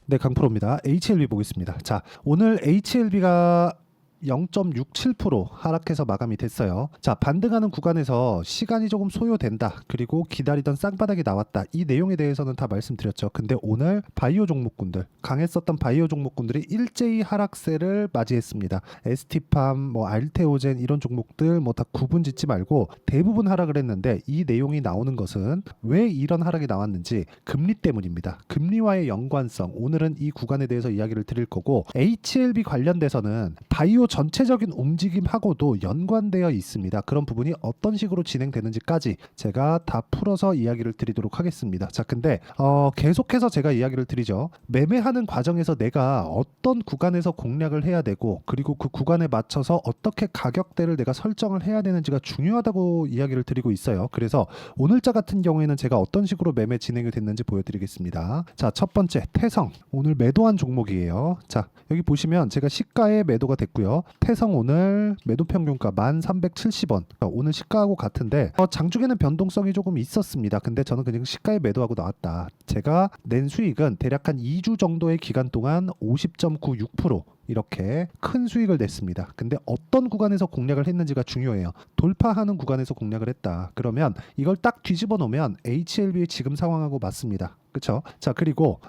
네, 강프로입니다. HLB 보겠습니다. 자, 오늘 HLB가 0.67% 하락해서 마감이 됐어요. 자, 반등하는 구간에서 시간이 조금 소요된다. 그리고 기다리던 쌍바닥이 나왔다. 이 내용에 대해서는 다 말씀드렸죠. 근데 오늘 바이오 종목군들, 강했었던 바이오 종목군들이 일제히 하락세를 맞이했습니다. ST팜, 알테오젠 이런 종목들 다 구분 짓지 말고 대부분 하락을 했는데, 이 내용이 나오는 것은 왜 이런 하락이 나왔는지 금리 때문입니다. 금리와의 연관성, 오늘은 이 구간에 대해서 이야기를 드릴 거고, HLB 관련돼서는 바이오 전체적인 움직임하고도 연관되어 있습니다. 그런 부분이 어떤 식으로 진행되는지까지 제가 다 풀어서 이야기를 드리도록 하겠습니다. 자, 근데 계속해서 제가 이야기를 드리죠. 매매하는 과정에서 내가 어떤 구간에서 공략을 해야 되고, 그리고 그 구간에 맞춰서 어떻게 가격대를 내가 설정을 해야 되는지가 중요하다고 이야기를 드리고 있어요. 그래서 오늘자 같은 경우에는 제가 어떤 식으로 매매 진행이 됐는지 보여드리겠습니다. 자, 첫 번째 태성, 오늘 매도한 종목이에요. 자, 여기 보시면 제가 시가에 매도가 됐고요. 태성 오늘 매도 평균가 1370원. 오늘 시가하고 같은데 장중에는 변동성이 조금 있었습니다. 근데 저는 그냥 시가에 매도하고 나왔다. 제가 낸 수익은 대략 한 2주 정도의 기간 동안 50.96% 이렇게 큰 수익을 냈습니다. 근데 어떤 구간에서 공략을 했는지가 중요해요. 돌파하는 구간에서 공략을 했다. 그러면 이걸 딱 뒤집어 놓으면 HLB의 지금 상황하고 맞습니다. 그렇죠? 자, 그리고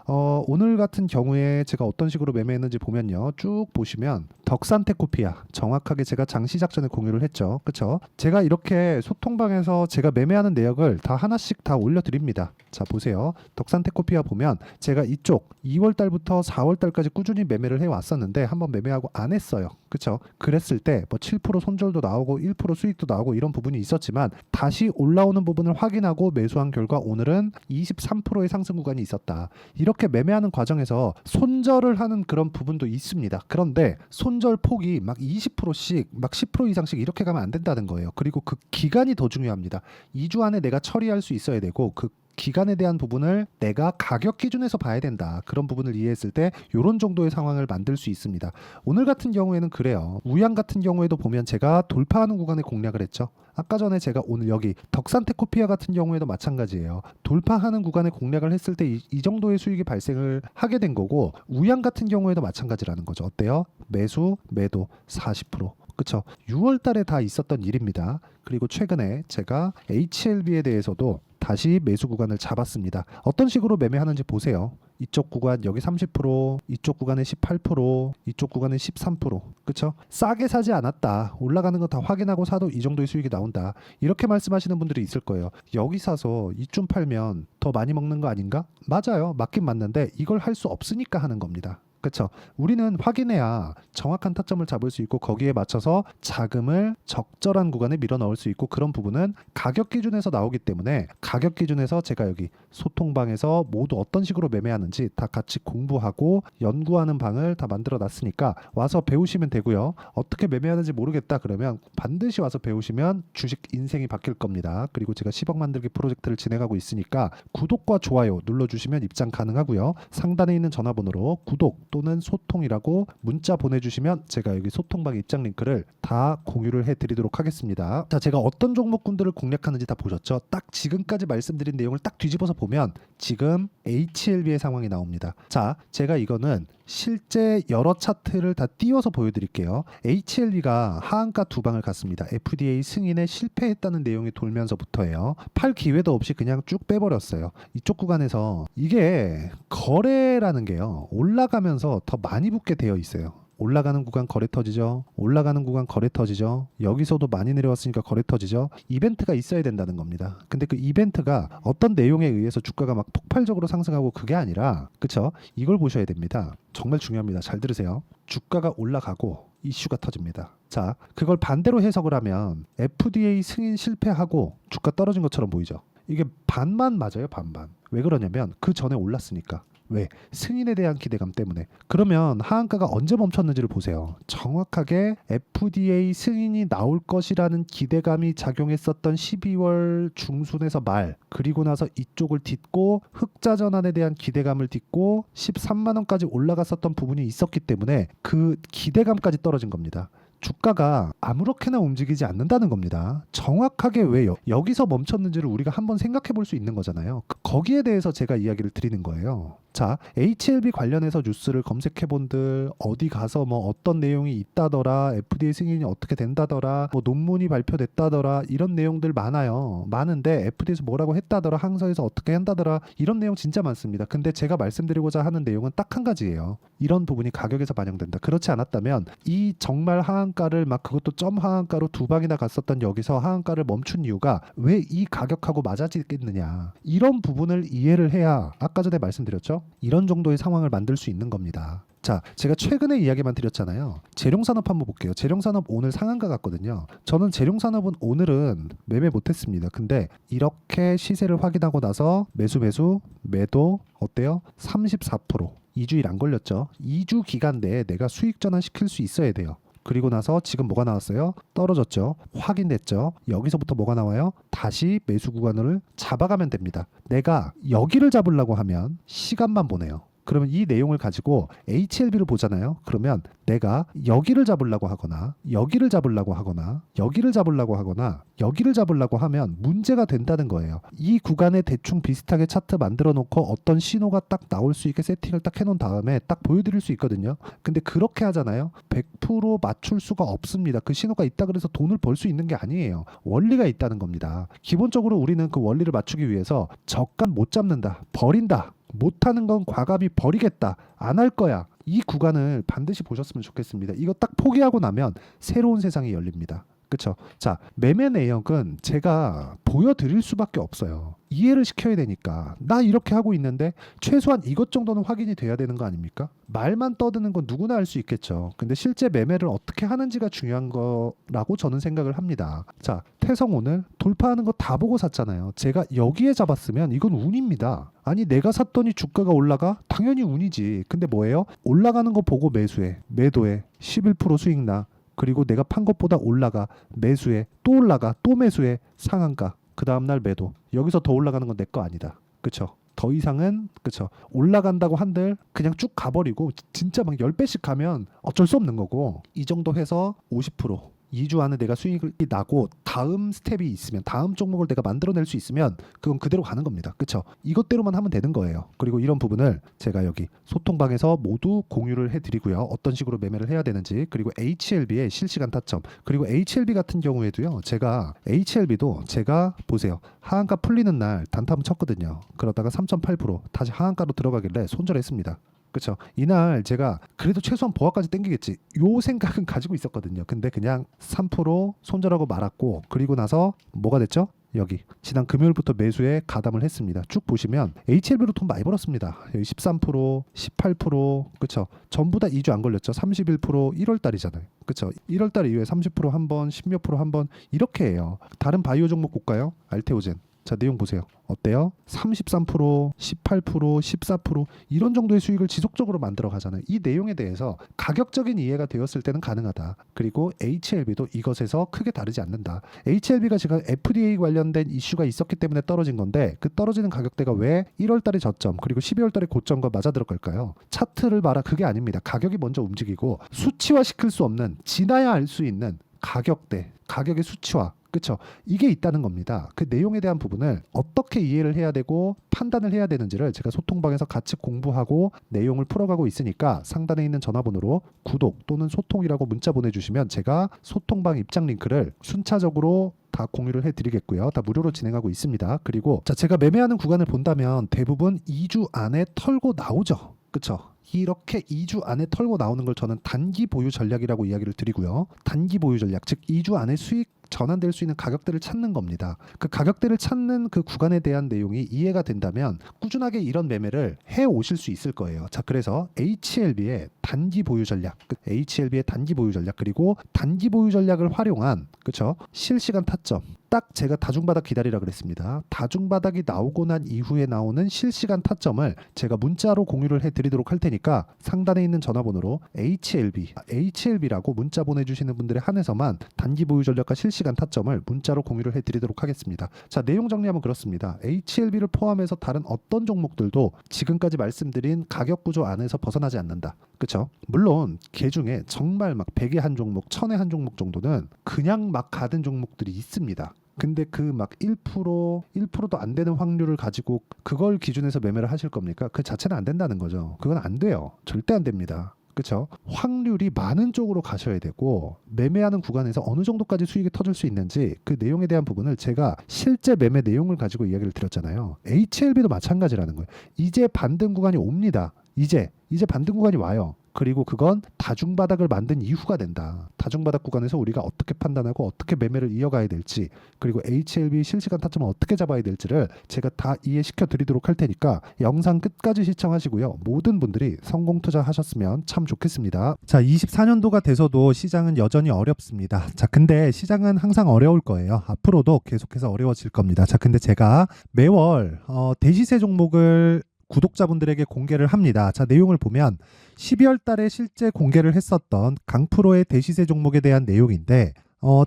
오늘 같은 경우에 제가 어떤 식으로 매매했는지 보면요. 쭉 보시면 덕산테코피아, 정확하게 제가 장 시작 전에 공유를 했죠. 그렇죠? 제가 이렇게 소통방에서 제가 매매하는 내역을 다 하나씩 다 올려드립니다. 자, 보세요. 덕산테코피아 보면 제가 이쪽 2월 달부터 4월 달까지 꾸준히 매매를 해왔었는데 한번 매매하고 안 했어요. 그렇죠? 그랬을 때 7% 손절도 나오고 1% 수익도 나오고 이런 부분이 있었지만, 다시 올라오는 부분을 확인하고 매수한 결과 오늘은 23%의 상승 구간이 있었다. 이렇게 매매하는 과정에서 손절을 하는 그런 부분도 있습니다. 그런데 손절 폭이 막 20%씩 막 10% 이상씩 이렇게 가면 안 된다는 거예요. 그리고 그 기간이 더 중요합니다. 2주 안에 내가 처리할 수 있어야 되고, 그 기간에 대한 부분을 내가 가격 기준에서 봐야 된다. 그런 부분을 이해했을 때 이런 정도의 상황을 만들 수 있습니다. 오늘 같은 경우에는 그래요. 우양 같은 경우에도 보면 제가 돌파하는 구간에 공략을 했죠. 아까 전에 제가 오늘 여기 덕산테코피아 같은 경우에도 마찬가지예요. 돌파하는 구간에 공략을 했을 때 이 정도의 수익이 발생을 하게 된 거고, 우양 같은 경우에도 마찬가지라는 거죠. 어때요? 매수, 매도 40%. 그쵸? 6월 달에 다 있었던 일입니다. 그리고 최근에 제가 HLB에 대해서도 다시 매수 구간을 잡았습니다. 어떤 식으로 매매하는지 보세요. 이쪽 구간 여기 30%, 이쪽 구간에 18%, 이쪽 구간에 13%. 그쵸? 싸게 사지 않았다. 올라가는 거 다 확인하고 사도 이 정도의 수익이 나온다. 이렇게 말씀하시는 분들이 있을 거예요. 여기 사서 이쯤 팔면 더 많이 먹는 거 아닌가? 맞아요. 맞긴 맞는데 이걸 할 수 없으니까 하는 겁니다. 그렇죠? 우리는 확인해야 정확한 타점을 잡을 수 있고, 거기에 맞춰서 자금을 적절한 구간에 밀어 넣을 수 있고, 그런 부분은 가격 기준에서 나오기 때문에, 가격 기준에서 제가 여기 소통방에서 모두 어떤 식으로 매매하는지 다 같이 공부하고 연구하는 방을 다 만들어 놨으니까 와서 배우시면 되고요. 어떻게 매매하는지 모르겠다 그러면 반드시 와서 배우시면 주식 인생이 바뀔 겁니다. 그리고 제가 10억 만들기 프로젝트를 진행하고 있으니까 구독과 좋아요 눌러주시면 입장 가능하고요. 상단에 있는 전화번호로 구독 또는 소통이라고 문자 보내주시면 제가 여기 소통방 입장 링크를 다 공유를 해드리도록 하겠습니다. 자, 제가 어떤 종목군들을 공략하는지 다 보셨죠? 딱 지금까지 말씀드린 내용을 딱 뒤집어서 보면 지금 HLB의 상황이 나옵니다. 자, 제가 이거는 실제 여러 차트를 다 띄워서 보여드릴게요. HLB가 하한가 두 방을 갔습니다. FDA 승인에 실패했다는 내용이 돌면서부터예요. 팔 기회도 없이 그냥 쭉 빼버렸어요. 이쪽 구간에서 이게 거래라는 게요, 올라가면서 더 많이 붙게 되어 있어요. 올라가는 구간 거래 터지죠. 올라가는 구간 거래 터지죠. 여기서도 많이 내려왔으니까 거래 터지죠. 이벤트가 있어야 된다는 겁니다. 근데 그 이벤트가 어떤 내용에 의해서 주가가 막 폭발적으로 상승하고 그게 아니라, 그쵸? 이걸 보셔야 됩니다. 정말 중요합니다. 잘 들으세요. 주가가 올라가고 이슈가 터집니다. 자, 그걸 반대로 해석을 하면 FDA 승인 실패하고 주가 떨어진 것처럼 보이죠. 이게 반만 맞아요. 반반. 왜 그러냐면 그 전에 올랐으니까. 왜? 승인에 대한 기대감 때문에. 그러면 하한가가 언제 멈췄는지를 보세요. 정확하게 FDA 승인이 나올 것이라는 기대감이 작용했었던 12월 중순에서 말, 그리고 나서 이쪽을 딛고 흑자 전환에 대한 기대감을 딛고 13만 원까지 올라갔었던 부분이 있었기 때문에 그 기대감까지 떨어진 겁니다. 주가가 아무렇게나 움직이지 않는다는 겁니다. 정확하게 왜 여기서 멈췄는지를 우리가 한번 생각해 볼 수 있는 거잖아요. 거기에 대해서 제가 이야기를 드리는 거예요. 자, HLB 관련해서 뉴스를 검색해본들 어디 가서 뭐 어떤 내용이 있다더라, FDA 승인이 어떻게 된다더라, 뭐 논문이 발표됐다더라, 이런 내용들 많아요. 많은데 FDA에서 뭐라고 했다더라, 항서에서 어떻게 한다더라, 이런 내용 진짜 많습니다. 근데 제가 말씀드리고자 하는 내용은 딱 한 가지예요. 이런 부분이 가격에서 반영된다. 그렇지 않았다면 이 정말 하한가를 막 그것도 점 하한가로 두 방이나 갔었던 여기서 하한가를 멈춘 이유가 왜 이 가격하고 맞아지겠느냐, 이런 부분을 이해를 해야 아까 전에 말씀드렸죠, 이런 정도의 상황을 만들 수 있는 겁니다. 자, 제가 최근에 이야기만 드렸잖아요. 재룡산업 한번 볼게요. 재룡산업 오늘 상한가 갔거든요. 저는 재룡산업은 오늘은 매매 못했습니다. 근데 이렇게 시세를 확인하고 나서 매도 어때요? 34%. 2주일 안 걸렸죠. 2주 기간 내에 내가 수익 전환시킬 수 있어야 돼요. 그리고 나서 지금 뭐가 나왔어요? 떨어졌죠. 확인됐죠. 여기서부터 뭐가 나와요? 다시 매수 구간을 잡아가면 됩니다. 내가 여기를 잡으려고 하면 시간만 보내요. 그러면 이 내용을 가지고 HLB를 보잖아요. 그러면 내가 여기를 잡으려고 하거나 여기를 잡으려고 하거나 여기를 잡으려고 하거나 여기를 잡으려고 하면 문제가 된다는 거예요. 이 구간에 대충 비슷하게 차트 만들어 놓고 어떤 신호가 딱 나올 수 있게 세팅을 딱 해놓은 다음에 딱 보여드릴 수 있거든요. 근데 그렇게 하잖아요. 100% 맞출 수가 없습니다. 그 신호가 있다 그래서 돈을 벌 수 있는 게 아니에요. 원리가 있다는 겁니다. 기본적으로 우리는 그 원리를 맞추기 위해서 저가 못 잡는다, 버린다, 못하는 건 과감히 버리겠다, 안 할 거야, 이 구간을 반드시 보셨으면 좋겠습니다. 이거 딱 포기하고 나면 새로운 세상이 열립니다. 그쵸? 자, 매매 내역은 제가 보여드릴 수밖에 없어요. 이해를 시켜야 되니까. 나 이렇게 하고 있는데 최소한 이것 정도는 확인이 돼야 되는 거 아닙니까? 말만 떠드는 건 누구나 할 수 있겠죠. 근데 실제 매매를 어떻게 하는지가 중요한 거라고 저는 생각을 합니다. 자, 태성 오늘 돌파하는 거 다 보고 샀잖아요. 제가 여기에 잡았으면 이건 운입니다. 아니, 내가 샀더니 주가가 올라가? 당연히 운이지. 근데 뭐예요? 올라가는 거 보고 매수해, 매도해, 11% 수익 나. 그리고 내가 판 것보다 올라가, 매수해, 또 올라가, 또 매수해, 상한가, 그 다음날 매도. 여기서 더 올라가는 건 내 거 아니다. 그쵸? 더 이상은, 그쵸, 올라간다고 한들 그냥 쭉 가버리고 진짜 막 10배씩 가면 어쩔 수 없는 거고, 이 정도 해서 50%, 2주 안에 내가 수익이 나고 다음 스텝이 있으면, 다음 종목을 내가 만들어낼 수 있으면 그건 그대로 가는 겁니다. 그쵸? 이것대로만 하면 되는 거예요. 그리고 이런 부분을 제가 여기 소통방에서 모두 공유를 해드리고요. 어떤 식으로 매매를 해야 되는지, 그리고 HLB의 실시간 타점, 그리고 HLB 같은 경우에도요, 제가 HLB도 제가 보세요, 하한가 풀리는 날 단타 한번 쳤거든요. 그러다가 3.8% 다시 하한가로 들어가길래 손절했습니다. 그렇죠. 이날 제가 그래도 최소한 보합까지 땡기겠지, 요 생각은 가지고 있었거든요. 근데 그냥 3% 손절하고 말았고, 그리고 나서 뭐가 됐죠? 여기 지난 금요일부터 매수에 가담을 했습니다. 쭉 보시면 HLB로 돈 많이 벌었습니다. 여기 13%, 18%, 그렇죠. 전부 다 2주 안 걸렸죠. 31%, 1월 달이잖아요. 그렇죠. 1월 달 이후에 30% 한 번, 10몇 프로 한 번, 이렇게 해요. 다른 바이오 종목 볼까요? 알테오젠. 자, 내용 보세요. 어때요? 33%, 18%, 14% 이런 정도의 수익을 지속적으로 만들어 가잖아요. 이 내용에 대해서 가격적인 이해가 되었을 때는 가능하다. 그리고 HLB도 이것에서 크게 다르지 않는다. HLB가 지금 FDA 관련된 이슈가 있었기 때문에 떨어진 건데, 그 떨어지는 가격대가 왜 1월 달의 저점 그리고 12월 달의 고점과 맞아 들어갈까요? 차트를 봐라, 그게 아닙니다. 가격이 먼저 움직이고 수치화 시킬 수 없는, 지나야 알 수 있는 가격대, 가격의 수치화, 그렇죠. 이게 있다는 겁니다. 그 내용에 대한 부분을 어떻게 이해를 해야 되고 판단을 해야 되는지를 제가 소통방에서 같이 공부하고 내용을 풀어가고 있으니까 상단에 있는 전화번호로 구독 또는 소통이라고 문자 보내주시면 제가 소통방 입장 링크를 순차적으로 다 공유를 해드리겠고요. 다 무료로 진행하고 있습니다. 그리고 자, 제가 매매하는 구간을 본다면 대부분 2주 안에 털고 나오죠. 그렇죠. 이렇게 2주 안에 털고 나오는 걸 저는 단기 보유 전략이라고 이야기를 드리고요. 단기 보유 전략, 즉 2주 안에 수익 전환될 수 있는 가격대를 찾는 겁니다. 그 가격대를 찾는 그 구간에 대한 내용이 이해가 된다면 꾸준하게 이런 매매를 해 오실 수 있을 거예요. 자, 그래서 HLB의 단기 보유 전략, HLB의 단기 보유 전략, 그리고 단기 보유 전략을 활용한, 그렇죠, 실시간 타점, 딱 제가 다중바닥 기다리라 그랬습니다. 다중바닥이 나오고 난 이후에 나오는 실시간 타점을 제가 문자로 공유를 해드리도록 할 테니까 상단에 있는 전화번호로 HLB라고 문자 보내주시는 분들에 한해서만 단기 보유 전략과 실시간 타점을 문자로 공유를 해드리도록 하겠습니다. 자, 내용 정리하면 그렇습니다. HLB를 포함해서 다른 어떤 종목들도 지금까지 말씀드린 가격 구조 안에서 벗어나지 않는다. 그렇죠? 물론 개 중에 정말 막 100에 한 종목, 1000에 한 종목 정도는 그냥 막 가든 종목들이 있습니다. 근데 그 막 1%도 안 되는 확률을 가지고 그걸 기준해서 매매를 하실 겁니까? 그 자체는 안 된다는 거죠. 그건 안 돼요. 절대 안 됩니다. 그렇죠? 확률이 많은 쪽으로 가셔야 되고 매매하는 구간에서 어느 정도까지 수익이 터질 수 있는지 그 내용에 대한 부분을 제가 실제 매매 내용을 가지고 이야기를 드렸잖아요. HLB도 마찬가지라는 거예요. 이제 반등 구간이 옵니다. 이제 반등 구간이 와요. 그리고 그건 다중바닥을 만든 이후가 된다. 다중바닥 구간에서 우리가 어떻게 판단하고 어떻게 매매를 이어가야 될지, 그리고 HLB 실시간 타점을 어떻게 잡아야 될지를 제가 다 이해시켜 드리도록 할 테니까 영상 끝까지 시청하시고요. 모든 분들이 성공 투자하셨으면 참 좋겠습니다. 자, 24년도가 돼서도 시장은 여전히 어렵습니다. 자, 근데 시장은 항상 어려울 거예요. 앞으로도 계속해서 어려워질 겁니다. 자, 근데 제가 매월 대시세 종목을 구독자분들에게 공개를 합니다. 자, 내용을 보면 12월 달에 실제 공개를 했었던 강프로의 대시세 종목에 대한 내용인데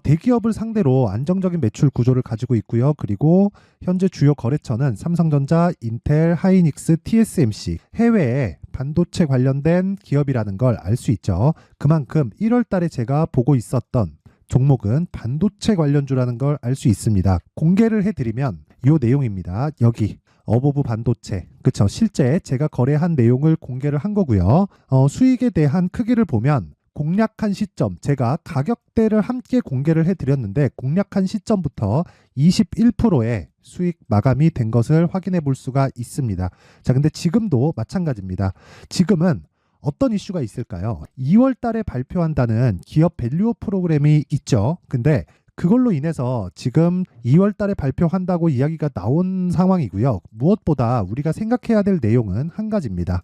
대기업을 상대로 안정적인 매출 구조를 가지고 있고요. 그리고 현재 주요 거래처는 삼성전자, 인텔, 하이닉스, TSMC, 해외에 반도체 관련된 기업이라는 걸 알 수 있죠. 그만큼 1월 달에 제가 보고 있었던 종목은 반도체 관련주라는 걸 알 수 있습니다. 공개를 해드리면 이 내용입니다. 여기 어보브 반도체, 그쵸? 실제 제가 거래한 내용을 공개를 한 거고요. 수익에 대한 크기를 보면 공략한 시점, 제가 가격대를 함께 공개를 해드렸는데 공략한 시점부터 21%의 수익 마감이 된 것을 확인해 볼 수가 있습니다. 자, 근데 지금도 마찬가지입니다. 지금은 어떤 이슈가 있을까요? 2월 달에 발표한다는 기업 밸류업 프로그램이 있죠. 근데 그걸로 인해서 지금 2월 달에 발표한다고 이야기가 나온 상황이고요. 무엇보다 우리가 생각해야 될 내용은 한 가지입니다.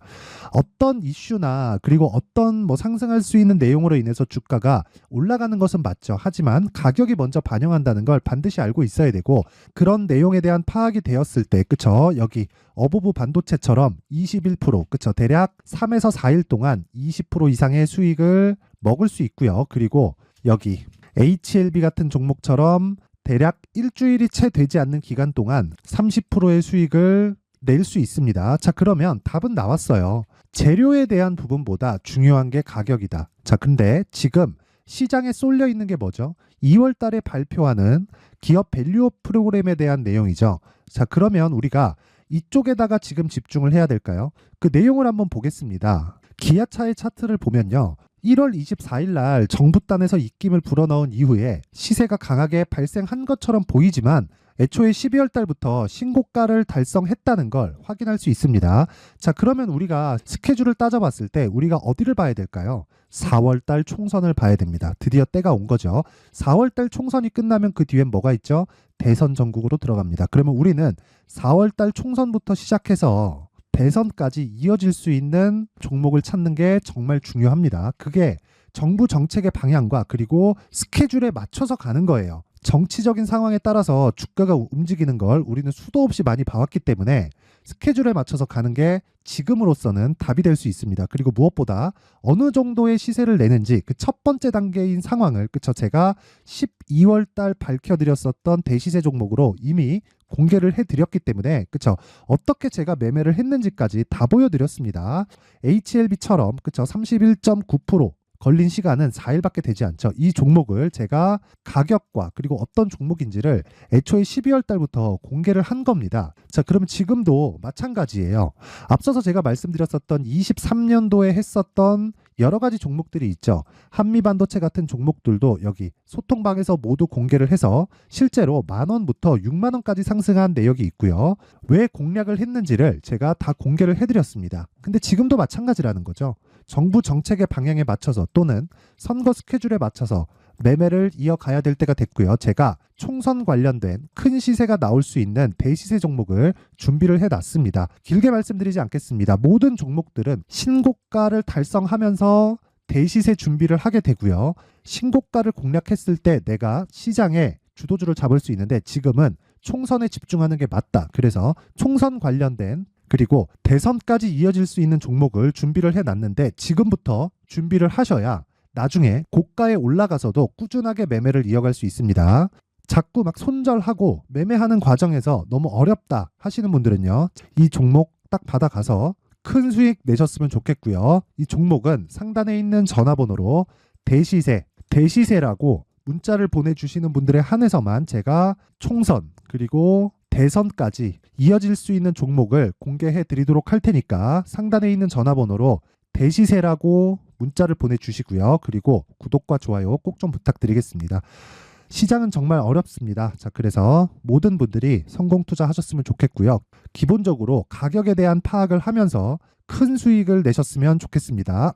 어떤 이슈나 그리고 어떤 상승할 수 있는 내용으로 인해서 주가가 올라가는 것은 맞죠. 하지만 가격이 먼저 반영한다는 걸 반드시 알고 있어야 되고 그런 내용에 대한 파악이 되었을 때, 그쵸? 여기 어보브 반도체처럼 21%, 그쵸? 대략 3에서 4일 동안 20% 이상의 수익을 먹을 수 있고요. 그리고 여기 HLB 같은 종목처럼 대략 일주일이 채 되지 않는 기간 동안 30%의 수익을 낼 수 있습니다. 자, 그러면 답은 나왔어요. 재료에 대한 부분보다 중요한 게 가격이다. 자, 근데 지금 시장에 쏠려 있는 게 뭐죠? 2월 달에 발표하는 기업 밸류업 프로그램에 대한 내용이죠. 자, 그러면 우리가 이쪽에다가 지금 집중을 해야 될까요? 그 내용을 한번 보겠습니다. 기아차의 차트를 보면요. 1월 24일 날 정부단에서 입김을 불어넣은 이후에 시세가 강하게 발생한 것처럼 보이지만 애초에 12월 달부터 신고가를 달성했다는 걸 확인할 수 있습니다. 자, 그러면 우리가 스케줄을 따져봤을 때 우리가 어디를 봐야 될까요? 4월 달 총선을 봐야 됩니다. 드디어 때가 온 거죠. 4월 달 총선이 끝나면 그 뒤엔 뭐가 있죠? 대선 전국으로 들어갑니다. 그러면 우리는 4월 달 총선부터 시작해서 대선까지 이어질 수 있는 종목을 찾는 게 정말 중요합니다. 그게 정부 정책의 방향과 그리고 스케줄에 맞춰서 가는 거예요. 정치적인 상황에 따라서 주가가 움직이는 걸 우리는 수도 없이 많이 봐왔기 때문에 스케줄에 맞춰서 가는 게 지금으로서는 답이 될 수 있습니다. 그리고 무엇보다 어느 정도의 시세를 내는지 그 첫 번째 단계인 상황을, 그쵸? 제가 12월 달 밝혀드렸었던 대시세 종목으로 이미 공개를 해드렸기 때문에, 그쵸? 어떻게 제가 매매를 했는지까지 다 보여드렸습니다. HLB처럼, 그쵸? 31.9% 걸린 시간은 4일밖에 되지 않죠. 이 종목을 제가 가격과 그리고 어떤 종목인지를 애초에 12월 달부터 공개를 한 겁니다. 자, 그러면 지금도 마찬가지예요. 앞서서 제가 말씀드렸었던 23년도에 했었던 여러 가지 종목들이 있죠. 한미반도체 같은 종목들도 여기 소통방에서 모두 공개를 해서 실제로 10,000원부터 60,000원까지 상승한 내역이 있고요. 왜 공략을 했는지를 제가 다 공개를 해드렸습니다. 근데 지금도 마찬가지라는 거죠. 정부 정책의 방향에 맞춰서 또는 선거 스케줄에 맞춰서 매매를 이어가야 될 때가 됐고요. 제가 총선 관련된 큰 시세가 나올 수 있는 대시세 종목을 준비를 해놨습니다. 길게 말씀드리지 않겠습니다. 모든 종목들은 신고가를 달성하면서 대시세 준비를 하게 되고요. 신고가를 공략했을 때 내가 시장에 주도주를 잡을 수 있는데 지금은 총선에 집중하는 게 맞다. 그래서 총선 관련된 그리고 대선까지 이어질 수 있는 종목을 준비를 해놨는데 지금부터 준비를 하셔야 나중에 고가에 올라가서도 꾸준하게 매매를 이어갈 수 있습니다. 자꾸 막 손절하고 매매하는 과정에서 너무 어렵다 하시는 분들은요. 이 종목 딱 받아가서 큰 수익 내셨으면 좋겠고요. 이 종목은 상단에 있는 전화번호로 대시세라고 문자를 보내주시는 분들에 한해서만 제가 총선 그리고 대선까지 이어질 수 있는 종목을 공개해 드리도록 할 테니까 상단에 있는 전화번호로 대시세라고 문자를 보내주시고요. 그리고 구독과 좋아요 꼭 좀 부탁드리겠습니다. 시장은 정말 어렵습니다. 자, 그래서 모든 분들이 성공 투자하셨으면 좋겠고요. 기본적으로 가격에 대한 파악을 하면서 큰 수익을 내셨으면 좋겠습니다.